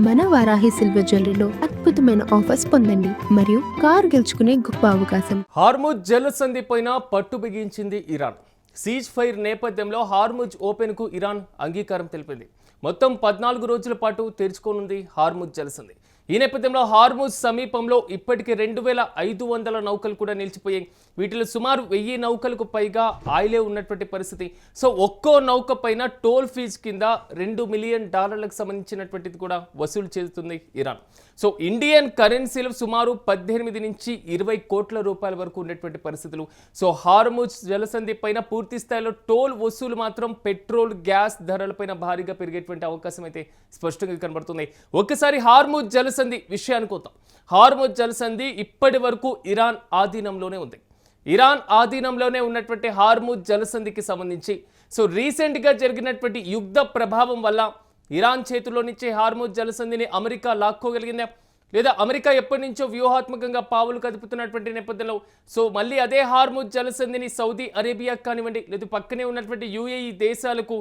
మన వారాహి సిల్వర్ జ్యువెలరీలో అద్భుతమైన ఆఫర్స్ పొందండి మరియు కార్ గెలుచుకునే గొప్ప అవకాశం. హార్ముజ్ జలసంధి పైన పట్టు బిగించింది ఇరాన్. సీజ్ ఫైర్ నేపథ్యంలో హార్ముజ్ ఓపెన్ కు ఇరాన్ అంగీకారం తెలిపింది. మొత్తం 14 రోజుల పాటు తెరుచుకోనుంది హార్ముజ్ జలసంధి. ఈ నేపథ్యంలో హార్ముజ్ సమీపంలో ఇప్పటికే 2500 నౌకలు కూడా నిలిచిపోయాయి. వీటిలో సుమారు 1000 నౌకలకు పైగా ఆయిలే ఉన్నటువంటి పరిస్థితి. సో ఒక్కో నౌక పైన టోల్ ఫీజు కింద $2 మిలియన్ సంబంధించినటువంటిది కూడా వసూలు చేస్తుంది ఇరాన్. సో ఇండియన్ కరెన్సీలో సుమారు 18 నుంచి 20 కోట్ల రూపాయల వరకు ఉన్నటువంటి పరిస్థితులు. సో హార్ముజ్ జలసంధి పైన పూర్తి స్థాయిలో టోల్ వసూలు మాత్రం పెట్రోల్ గ్యాస్ ధరలపైన భారీగా పెరిగేటువంటి అవకాశం అయితే స్పష్టంగా కనబడుతుంది. ఒక్కసారి హార్ముజ్ జలసంధి విషయానికి వద్దాం. హార్ముజ్ జలసంధి ఇప్పటి వరకు ఇరాన్ ఆధీనంలోనే ఉంది. ఇరాన్ ఆధీనంలోనే ఉన్నటువంటి హార్ముజ్ జలసంధికి సంబంధించి సో రీసెంట్గా జరిగినటువంటి యుద్ధ ప్రభావం వల్ల ఇరాన్ చేతిలో నుంచి హార్ముజ్ జలసంధిని అమెరికా లాక్కోగలిగిందా, లేదా అమెరికా ఎప్పటి నుంచో వ్యూహాత్మకంగా పావులు కదుపుతున్నటువంటి నేపథ్యంలో సో మళ్ళీ అదే హార్ముజ్ జలసంధిని సౌదీ అరేబియా కానివ్వండి, లేదా పక్కనే ఉన్నటువంటి యుఏఈ దేశాలకు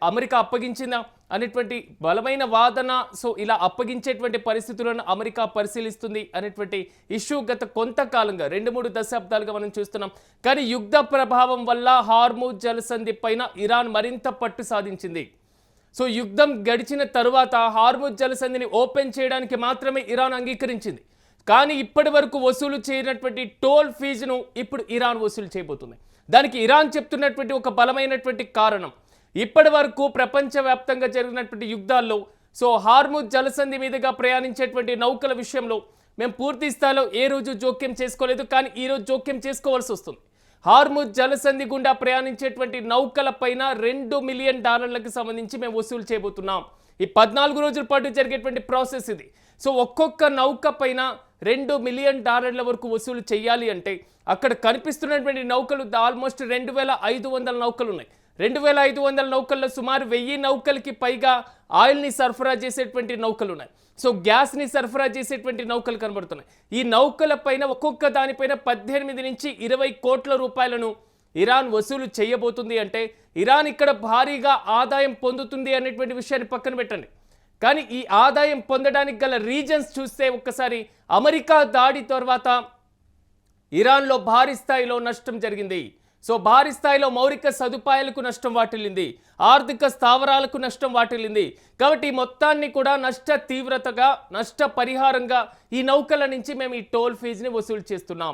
అమెరికా అప్పగించిందా అనేటువంటి బలమైన వాదన. సో ఇలా అప్పగించేటువంటి పరిస్థితులను అమెరికా పరిశీలిస్తుంది అనేటువంటి ఇష్యూ గత కొంతకాలంగా 2-3 దశాబ్దాలుగా మనం చూస్తున్నాం. కానీ యుద్ధ ప్రభావం వల్ల హార్ముజ్ జలసంధి పైన ఇరాన్ మరింత పట్టు సాధించింది. సో యుద్ధం గడిచిన తరువాత హార్ముజ్ జలసంధిని ఓపెన్ చేయడానికి మాత్రమే ఇరాన్ అంగీకరించింది. కానీ ఇప్పటి వరకు వసూలు చేయనటువంటి టోల్ ఫీజును ఇప్పుడు ఇరాన్ వసూలు చేయబోతుంది. దానికి ఇరాన్ చెప్తున్నటువంటి ఒక బలమైనటువంటి కారణం, ఇప్పటి వరకు ప్రపంచవ్యాప్తంగా జరిగినటువంటి యుద్ధాల్లో సో హార్ముజ్ జలసంధి మీదుగా ప్రయాణించేటువంటి నౌకల విషయంలో మేము పూర్తి స్థాయిలో ఏ రోజు జోక్యం చేసుకోలేదు, కానీ ఈరోజు జోక్యం చేసుకోవాల్సి వస్తుంది. హార్ముజ్ జలసంధి గుండా ప్రయాణించేటువంటి నౌకల పైన $2 మిలియన్ సంబంధించి మేము వసూలు చేయబోతున్నాం. ఈ 14 రోజుల పాటు జరిగేటువంటి ప్రాసెస్ ఇది. సో ఒక్కొక్క నౌక పైన $2 మిలియన్ వరకు వసూలు చేయాలి అంటే అక్కడ కనిపిస్తున్నటువంటి నౌకలు ఆల్మోస్ట్ 2500 నౌకలు ఉన్నాయి. 2500 నౌకల్లో సుమారు 1000 నౌకలకి పైగా ఆయిల్ని సరఫరా చేసేటువంటి నౌకలు ఉన్నాయి. సో గ్యాస్ని సరఫరా చేసేటువంటి నౌకలు కనబడుతున్నాయి. ఈ నౌకల పైన ఒక్కొక్క దానిపైన 18 నుంచి 20 కోట్ల రూపాయలను ఇరాన్ వసూలు చేయబోతుంది. అంటే ఇరాన్ ఇక్కడ భారీగా ఆదాయం పొందుతుంది అనేటువంటి విషయాన్ని పక్కన పెట్టండి. కానీ ఈ ఆదాయం పొందడానికి గల రీజన్స్ చూస్తే ఒక్కసారి అమెరికా దాడి తర్వాత ఇరాన్లో భారీ స్థాయిలో నష్టం జరిగింది. సో భారీ స్థాయిలో మౌలిక సదుపాయాలకు నష్టం వాటిల్లింది, ఆర్థిక స్థావరాలకు నష్టం వాటిల్లింది. కాబట్టి మొత్తాన్ని కూడా నష్ట తీవ్రతగా, నష్ట పరిహారంగా ఈ నౌకల నుంచి మేము ఈ టోల్ ఫీజుని వసూలు చేస్తున్నాం.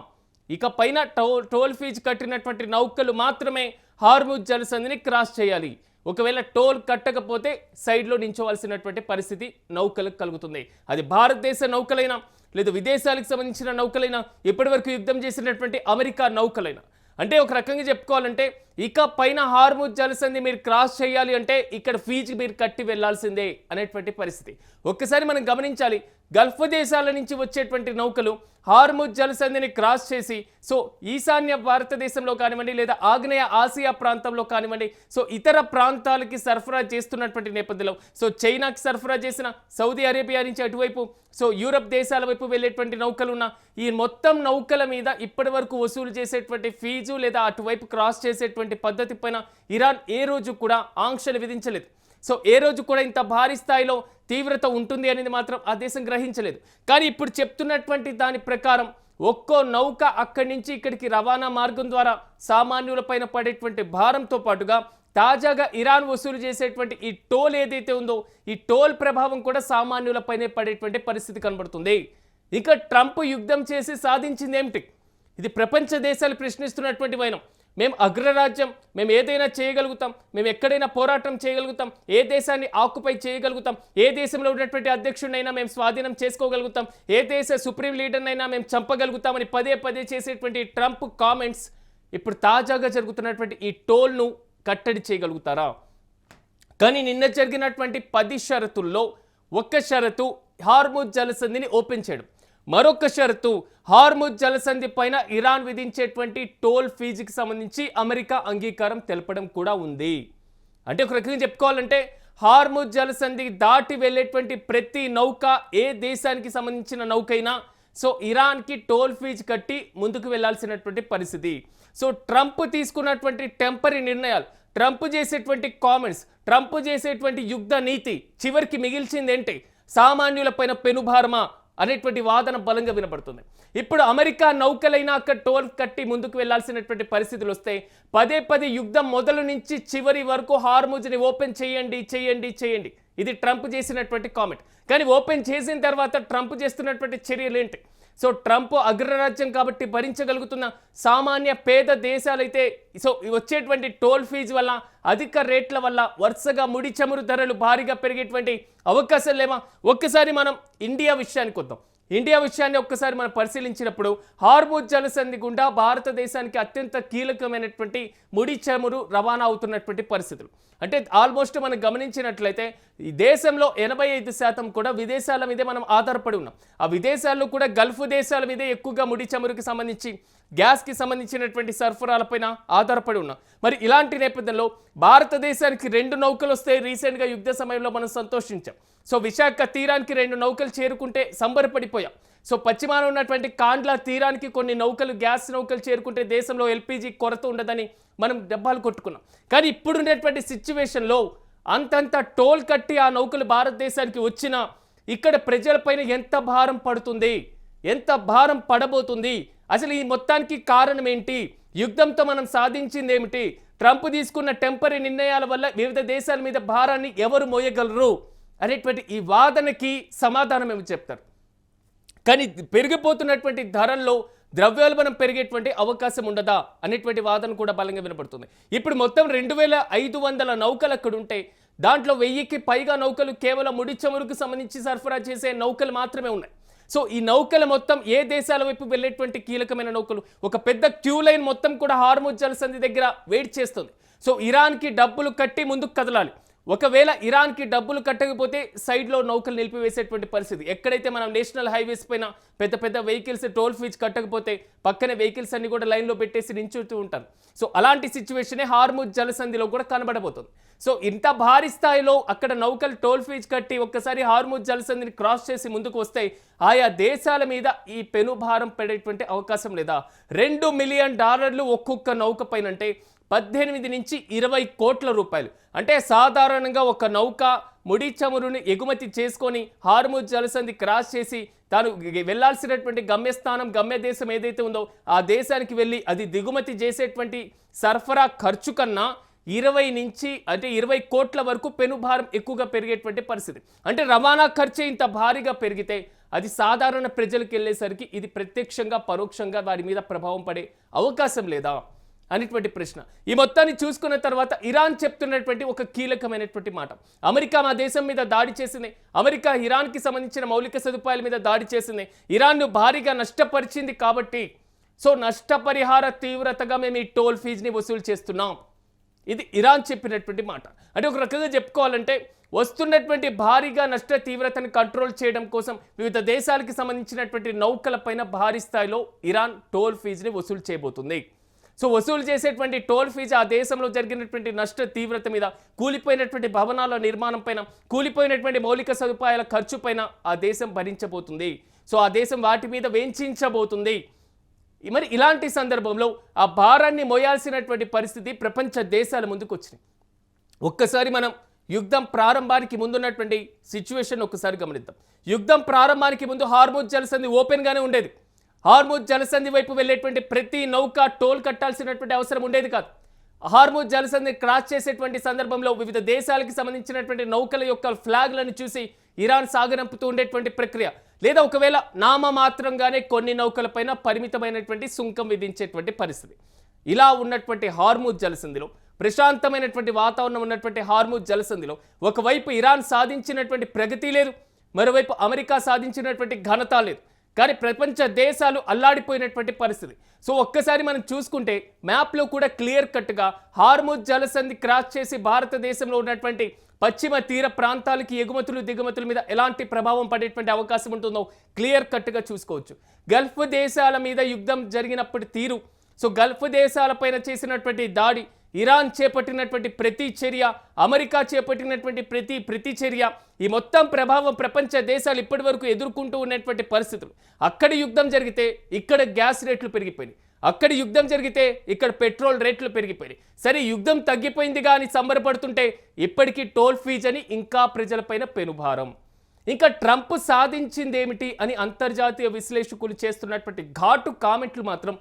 ఇక పైన టోల్ ఫీజు కట్టినటువంటి నౌకలు మాత్రమే హార్ముజ్ జలసంధిని క్రాస్ చేయాలి. ఒకవేళ టోల్ కట్టకపోతే సైడ్లో నించోవలసినటువంటి పరిస్థితి నౌకలకు కలుగుతుంది. అది భారతదేశ నౌకలైనా, లేదా విదేశాలకు సంబంధించిన నౌకలైనా, ఇప్పటివరకు యుద్ధం చేసినటువంటి అమెరికా నౌకలైనా. అంటే ఒక రకంగా చెప్పుకోవాలంటే ఇక పైన హార్ముజ్ జలసంధి మీరు క్రాస్ చేయాలి అంటే ఇక్కడ ఫీజు మీరు కట్టి వెళ్లాల్సిందే అనేటువంటి పరిస్థితి. ఒక్కసారి మనం గమనించాలి, గల్ఫ్ దేశాల నుంచి వచ్చేటువంటి నౌకలు హార్ముజ్ జలసంధిని క్రాస్ చేసి సో ఈశాన్య భారతదేశంలో కానివ్వండి, లేదా ఆగ్నేయ ఆసియా ప్రాంతంలో కానివ్వండి, సో ఇతర ప్రాంతాలకి సరఫరా చేస్తున్నటువంటి నేపథ్యంలో సో చైనాకి సరఫరా చేసిన, సౌదీ అరేబియా నుంచి అటువైపు సో యూరప్ దేశాల వైపు వెళ్ళేటువంటి నౌకలున్న ఈ మొత్తం నౌకల మీద ఇప్పటి వరకు వసూలు చేసేటువంటి ఫీజు, లేదా అటువైపు క్రాస్ చేసేటువంటి పద్ధతి పైన ఇరాన్ ఏ రోజు కూడా ఆంక్షలు విధించలేదు. సో ఏ రోజు కూడా ఇంత భారీ స్థాయిలో తీవ్రత ఉంటుంది అనేది మాత్రం ఆ దేశం గ్రహించలేదు. కానీ ఇప్పుడు చెప్తున్నటువంటి దాని ప్రకారం ఒక్కో నౌక అక్కడి నుంచి ఇక్కడికి రవాణా మార్గం ద్వారా సామాన్యులపైన పడేటువంటి భారంతో పాటుగా తాజాగా ఇరాన్ వసూలు చేసేటువంటి ఈ టోల్ ఏదైతే ఉందో ఈ టోల్ ప్రభావం కూడా సామాన్యులపైనే పడేటువంటి పరిస్థితి కనబడుతుంది. ఇక ట్రంప్ యుద్ధం చేసి సాధించింది ఏమిటి? ఇది ప్రపంచ దేశాలు ప్రశ్నిస్తున్నటువంటి వైనం. మేము అగ్రరాజ్యం, మేము ఏదైనా చేయగలుగుతాం, మేము ఎక్కడైనా పోరాటం చేయగలుగుతాం, ఏ దేశాన్ని ఆక్యుపై చేయగలుగుతాం, ఏ దేశంలో ఉన్నటువంటి అధ్యక్షుడినైనా మేము స్వాధీనం చేసుకోగలుగుతాం, ఏ దేశ సుప్రీం లీడర్నైనా మేము చంపగలుగుతామని పదే చేసేటువంటి ట్రంప్ కామెంట్స్ ఇప్పుడు తాజాగా జరుగుతున్నటువంటి ఈ టోల్ను కట్టడి చేయగలుగుతారా? కానీ నిన్న జరిగినటువంటి 10 షరతుల్లో ఒక్క షరతు హార్ముజ్ జలసంధిని ఓపెన్ చేయడం, మరొక షరతు హార్ముజ్ జలసంధి పైన ఇరాన్ విధించేటువంటి టోల్ ఫీజుకి సంబంధించి అమెరికా అంగీకారం తెలపడం కూడా ఉంది. అంటే ఒక రకంగా చెప్పుకోవాలంటే హార్ముజ్ జలసంధి దాటి వెళ్ళేటువంటి ప్రతి నౌక, ఏ దేశానికి సంబంధించిన నౌకైనా సో ఇరాన్కి టోల్ ఫీజు కట్టి ముందుకు వెళ్లాల్సినటువంటి పరిస్థితి. సో ట్రంప్ తీసుకున్నటువంటి టెంపరీ నిర్ణయాలు, ట్రంప్ చేసేటువంటి కామెంట్స్, ట్రంప్ చేసేటువంటి యుద్ధ నీతి చివరికి మిగిల్చింది ఏంటి? సామాన్యులపైన పెనుభారమా అనేటువంటి వాదన బలంగా వినపడుతుంది. ఇప్పుడు అమెరికా నౌకలైనా అక్కడ టోల్ కట్టి ముందుకు వెళ్లాల్సినటువంటి పరిస్థితులు వస్తే పదే పదే యుద్ధం మొదలు నుంచి చివరి వరకు హార్ముజ్ని ఓపెన్ చేయండి చేయండి చేయండి, ఇది ట్రంప్ చేసినటువంటి కామెంట్. కానీ ఓపెన్ చేసిన తర్వాత ట్రంప్ చేస్తున్నటువంటి చర్యలు ఏంటి? సో ట్రంప్ అగ్రరాజ్యం కాబట్టి భరించగలుగుతున్న సామాన్య పేద దేశాలైతే సో వచ్చేటువంటి టోల్ ఫీజు వల్ల, అధిక రేట్ల వల్ల వరుసగా ముడి చమురు ధరలు భారీగా పెరిగేటువంటి అవకాశాలు లేవా? ఒక్కసారి మనం ఇండియా విషయానికి వద్దాం. ఇండియా విషయాన్ని ఒక్కసారి మనం పరిశీలించినప్పుడు హార్ముజ్ జలసంధి గుండా భారతదేశానికి అత్యంత కీలకమైనటువంటి ముడి చమురు రవాణా అవుతున్నటువంటి పరిస్థితులు. అంటే ఆల్మోస్ట్ మనం గమనించినట్లయితే ఈ దేశంలో 85% కూడా విదేశాల మీదే మనం ఆధారపడి ఉన్నాం. ఆ విదేశాల్లో కూడా గల్ఫ్ దేశాల మీదే ఎక్కువగా ముడి చమురుకి సంబంధించి, గ్యాస్కి సంబంధించినటువంటి సరఫరాలపైన ఆధారపడి ఉన్నాం. మరి ఇలాంటి నేపథ్యంలో భారతదేశానికి 2 నౌకలు వస్తే రీసెంట్గా యుద్ధ సమయంలో మనం సంతోషించాం. సో విశాఖ తీరానికి 2 నౌకలు చేరుకుంటే సంబరపడిపోయాం. సో పశ్చిమాన ఉన్నటువంటి కాండ్లా తీరానికి కొన్ని నౌకలు, గ్యాస్ నౌకలు చేరుకుంటే దేశంలో ఎల్పిజి కొరత ఉండదని మనం డబ్బాలు కొట్టుకున్నాం. కానీ ఇప్పుడున్నటువంటి సిచ్యువేషన్లో అంతంత టోల్ కట్టి ఆ నౌకలు భారతదేశానికి వచ్చినా ఇక్కడ ప్రజలపైన ఎంత భారం పడుతుంది, ఎంత భారం పడబోతుంది, అసలు ఈ మొత్తానికి కారణం ఏంటి, యుద్ధంతో మనం సాధించింది ఏమిటి, ట్రంప్ తీసుకున్న టెంపరీ నిర్ణయాల వల్ల వివిధ దేశాల మీద భారాన్ని ఎవరు మోయగలరు అనేటువంటి ఈ వాదనకి సమాధానం ఏమి చెప్తారు? కానీ పెరిగిపోతున్నటువంటి ధరల్లో ద్రవ్యోల్బణం పెరిగేటువంటి అవకాశం ఉండదా అనేటువంటి వాదన కూడా బలంగా వినపడుతుంది. ఇప్పుడు మొత్తం 2500 నౌకలు అక్కడ ఉంటే దాంట్లో 1000కి పైగా నౌకలు కేవలం ముడి చమురుకు సంబంధించి సరఫరా చేసే నౌకలు మాత్రమే ఉన్నాయి. సో ఈ నౌకలు మొత్తం ఏ దేశాల వైపు వెళ్ళేటువంటి కీలకమైన నౌకలు, ఒక పెద్ద క్యూ లైన్ మొత్తం కూడా హార్ముజ్ జలసంధి దగ్గర వెయిట్ చేస్తుంది. సో ఇరాన్కి డబ్బులు కట్టి ముందుకు కదలాలి. ఒకవేళ ఇరాన్కి డబ్బులు కట్టకపోతే సైడ్లో నౌకలు నిలిపివేసేటువంటి పరిస్థితి. ఎక్కడైతే మనం నేషనల్ హైవేస్ పైన పెద్ద పెద్ద వెహికల్స్ టోల్ ఫీజు కట్టకపోతే పక్కనే వెహికల్స్ అన్ని కూడా లైన్లో పెట్టేసి నించుతూ ఉంటారు. సో అలాంటి సిచ్యువేషనే హార్ముజ్ జలసంధిలో కూడా కనబడబోతుంది. సో ఇంత భారీ స్థాయిలో అక్కడ నౌకలు టోల్ ఫీజు కట్టి ఒక్కసారి హార్ముజ్ జలసంధిని క్రాస్ చేసి ముందుకు వస్తే ఆయా దేశాల మీద ఈ పెనుభారం పడేటువంటి అవకాశం లేదా? $2 మిలియన్ ఒక్కొక్క నౌక పైన అంటే 18 నుంచి 20 కోట్ల రూపాయలు. అంటే సాధారణంగా ఒక నౌక ముడి చమురుని ఎగుమతి చేసుకొని హార్ముజ్ జలసంధి క్రాస్ చేసి తాను వెళ్లాల్సినటువంటి గమ్యస్థానం, గమ్య దేశం ఏదైతే ఉందో ఆ దేశానికి వెళ్ళి అది దిగుమతి చేసేటువంటి సరఫరా ఖర్చు కన్నా 20 కోట్ల వరకు పెనుభారం ఎక్కువగా పెరిగేటువంటి పరిస్థితి. అంటే రవాణా ఖర్చు ఇంత భారీగా పెరిగితే అది సాధారణ ప్రజలకు వెళ్ళేసరికి ఇది ప్రత్యక్షంగా పరోక్షంగా వారి మీద ప్రభావం పడే అవకాశం లేదా అనేటువంటి ప్రశ్న. ఈ మొత్తాన్ని చూసుకున్న తర్వాత ఇరాన్ చెప్తున్నటువంటి ఒక కీలకమైనటువంటి మాట, అమెరికా మా దేశం మీద దాడి చేసింది, అమెరికా ఇరాన్కి సంబంధించిన మౌలిక సదుపాయాల మీద దాడి చేసింది, ఇరాన్ను భారీగా నష్టపరిచింది కాబట్టి సో నష్టపరిహార తీవ్రతగా మేము ఈ టోల్ ఫీజుని వసూలు చేస్తున్నాం. ఇది ఇరాన్ చెప్పినటువంటి మాట. అంటే ఒక రకంగా చెప్పుకోవాలంటే వస్తున్నటువంటి భారీగా నష్ట తీవ్రతను కంట్రోల్ చేయడం కోసం వివిధ దేశాలకు సంబంధించినటువంటి నౌకలపైన భారీ స్థాయిలో ఇరాన్ టోల్ ఫీజుని వసూలు చేయబోతుంది. సో వసూలు చేసేటువంటి టోల్ ఫీజు ఆ దేశంలో జరిగినటువంటి నష్ట తీవ్రత మీద, కూలిపోయినటువంటి భవనాల నిర్మాణం పైన, కూలిపోయినటువంటి మౌలిక సదుపాయాల ఖర్చు పైన ఆ దేశం భరించబోతుంది. సో ఆ దేశం వాటి మీద వేంచించబోతుంది. మరి ఇలాంటి సందర్భంలో ఆ భారాన్ని మోయాల్సినటువంటి పరిస్థితి ప్రపంచ దేశాల ముందుకు వచ్చినాయి. ఒక్కసారి మనం యుద్ధం ప్రారంభానికి ముందున్నటువంటి సిచ్యువేషన్ ఒక్కసారి గమనిద్దాం. యుద్ధం ప్రారంభానికి ముందు హార్ముజ్ జలసంధి ఓపెన్గానే ఉండేది. హార్ముజ్ జలసంధి వైపు వెళ్ళేటువంటి ప్రతి నౌక టోల్ కట్టాల్సినటువంటి అవసరం ఉండేది కాదు. హార్ముజ్ జలసంధి క్రాస్ చేసేటువంటి సందర్భంలో వివిధ దేశాలకు సంబంధించినటువంటి నౌకల యొక్క ఫ్లాగ్లను చూసి ఇరాన్ సాగనంపుతూ ఉండేటువంటి ప్రక్రియ, లేదా ఒకవేళ నామమాత్రంగానే కొన్ని నౌకలపైన పరిమితమైనటువంటి సుంకం విధించేటువంటి పరిస్థితి. ఇలా ఉన్నటువంటి హార్ముజ్ జలసంధిలో, ప్రశాంతమైనటువంటి వాతావరణం ఉన్నటువంటి హార్ముజ్ జలసంధిలో ఒకవైపు ఇరాన్ సాధించినటువంటి ప్రగతి లేదు, మరోవైపు అమెరికా సాధించినటువంటి ఘనత లేదు. కానీ ప్రపంచ దేశాలు అల్లాడిపోయినటువంటి పరిస్థితి. సో ఒక్కసారి మనం చూసుకుంటే మ్యాప్లో కూడా క్లియర్ కట్గా హార్ముజ్ జలసంధి క్రాస్ చేసి భారతదేశంలో ఉన్నటువంటి పశ్చిమ తీర ప్రాంతాలకి ఎగుమతులు దిగుమతుల మీద ఎలాంటి ప్రభావం పడేటువంటి అవకాశం ఉంటుందో క్లియర్ కట్గా చూసుకోవచ్చు. గల్ఫ్ దేశాల మీద యుద్ధం జరిగినప్పటి తీరు, సో గల్ఫ్ దేశాలపైన చేసినటువంటి దాడి, ఇరాన్ చేపట్టినటువంటి ప్రతి చర్య, అమెరికా చేపట్టినటువంటి ప్రతి చర్య, ఈ మొత్తం ప్రభావం ప్రపంచ దేశాలు ఇప్పటి వరకు ఎదుర్కొంటూ ఉన్నటువంటి పరిస్థితులు. అక్కడ యుద్ధం జరిగితే ఇక్కడ గ్యాస్ రేట్లు పెరిగిపోయినాయి, అక్కడ యుద్ధం జరిగితే ఇక్కడ పెట్రోల్ రేట్లు పెరిగిపోయినాయి. సరే యుద్ధం తగ్గిపోయిందిగా అని సంబరపడుతుంటే ఇప్పటికీ టోల్ ఫీజు అని ఇంకా ప్రజలపైన పెనుభారం. ఇంకా ట్రంప్ సాధించింది ఏమిటి అని అంతర్జాతీయ విశ్లేషకులు చేస్తున్నటువంటి ఘాటు కామెంట్లు మాత్రం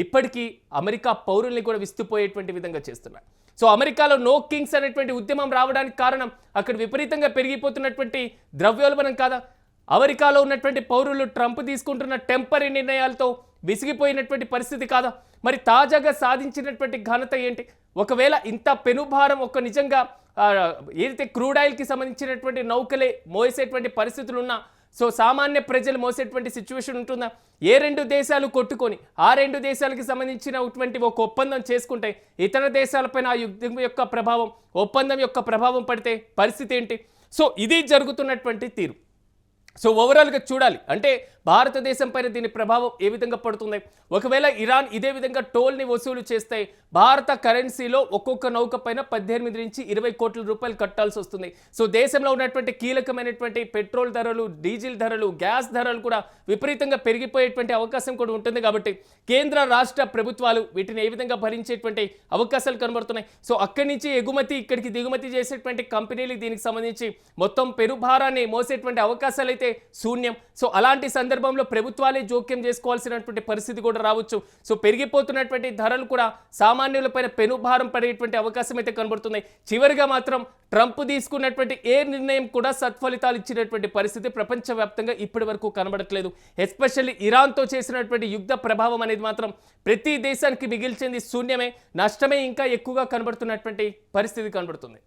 ఇప్పటికీ అమెరికా పౌరుల్ని కూడా విస్తుపోయేటువంటి విధంగా చేస్తున్నాయి. సో అమెరికాలో నో కింగ్స్ అనేటువంటి ఉద్యమం రావడానికి కారణం అక్కడ విపరీతంగా పెరిగిపోతున్నటువంటి ద్రవ్యోల్బణం కాదా? అమెరికాలో ఉన్నటువంటి పౌరులు ట్రంప్ తీసుకుంటున్న టెంపరీ నిర్ణయాలతో విసిగిపోయినటువంటి పరిస్థితి కాదా? మరి తాజాగా సాధించినటువంటి ఘనత ఏంటి? ఒకవేళ ఇంత పెనుభారం ఒక నిజంగా ఏదైతే క్రూడ్ ఆయిల్కి సంబంధించినటువంటి నౌకలే మోసేటువంటి పరిస్థితులు ఉన్నా సో సామాన్య ప్రజలు మోసేటువంటి సిచ్యువేషన్ ఉంటుందా? ఏ రెండు దేశాలు కొట్టుకొని ఆ రెండు దేశాలకి సంబంధించినటువంటి ఒక ఒప్పందం చేసుకుంటే ఇతర దేశాలపైన ఆ యుద్ధం యొక్క ప్రభావం, ఒప్పందం యొక్క ప్రభావం పడితే పరిస్థితి ఏంటి? సో ఇది జరుగుతున్నటువంటి తీరు. సో ఓవరాల్గా చూడాలి అంటే భారతదేశం పైన దీని ప్రభావం ఏ విధంగా పడుతుంది. ఒకవేళ ఇరాన్ ఇదే విధంగా టోల్ని వసూలు చేస్తే భారత కరెన్సీలో ఒక్కొక్క నౌక పైన 18 నుంచి 20 కోట్ల రూపాయలు కట్టాల్సి వస్తుంది. సో దేశంలో ఉన్నటువంటి కీలకమైనటువంటి పెట్రోల్ ధరలు, డీజిల్ ధరలు, గ్యాస్ ధరలు కూడా విపరీతంగా పెరిగిపోయేటువంటి అవకాశం కూడా ఉంటుంది. కాబట్టి కేంద్ర రాష్ట్ర ప్రభుత్వాలు వీటిని ఏ విధంగా భరించేటువంటి అవకాశాలు కనబడుతున్నాయి. సో అక్కడి నుంచి ఎగుమతి ఇక్కడికి దిగుమతి చేసేటువంటి కంపెనీలు దీనికి సంబంధించి మొత్తం పెనుభారాన్ని మోసేటువంటి అవకాశాలు అయితే శూన్యం. సో అలాంటి సందర్భంలో ప్రభుత్వాలే జోక్యం చేసుకోవాల్సినటువంటి పరిస్థితి కూడా రావచ్చు. సో పెరిగిపోతున్నటువంటి ధరలు కూడా సామాన్యులపైన పెనుభారం పడేటువంటి అవకాశం అయితే కనబడుతుంది. చివరిగా మాత్రం ట్రంప్ తీసుకున్నటువంటి ఏ నిర్ణయం కూడా సత్ఫలితాలు ఇచ్చినటువంటి పరిస్థితి ప్రపంచవ్యాప్తంగా ఇప్పటి వరకు కనబడట్లేదు. ఎస్పెషల్లీ ఇరాన్తో చేసినటువంటి యుద్ధ ప్రభావం అనేది మాత్రం ప్రతి దేశానికి మిగిల్చింది శూన్యమే, నష్టమే ఇంకా ఎక్కువగా కనబడుతున్నటువంటి పరిస్థితి కనబడుతుంది.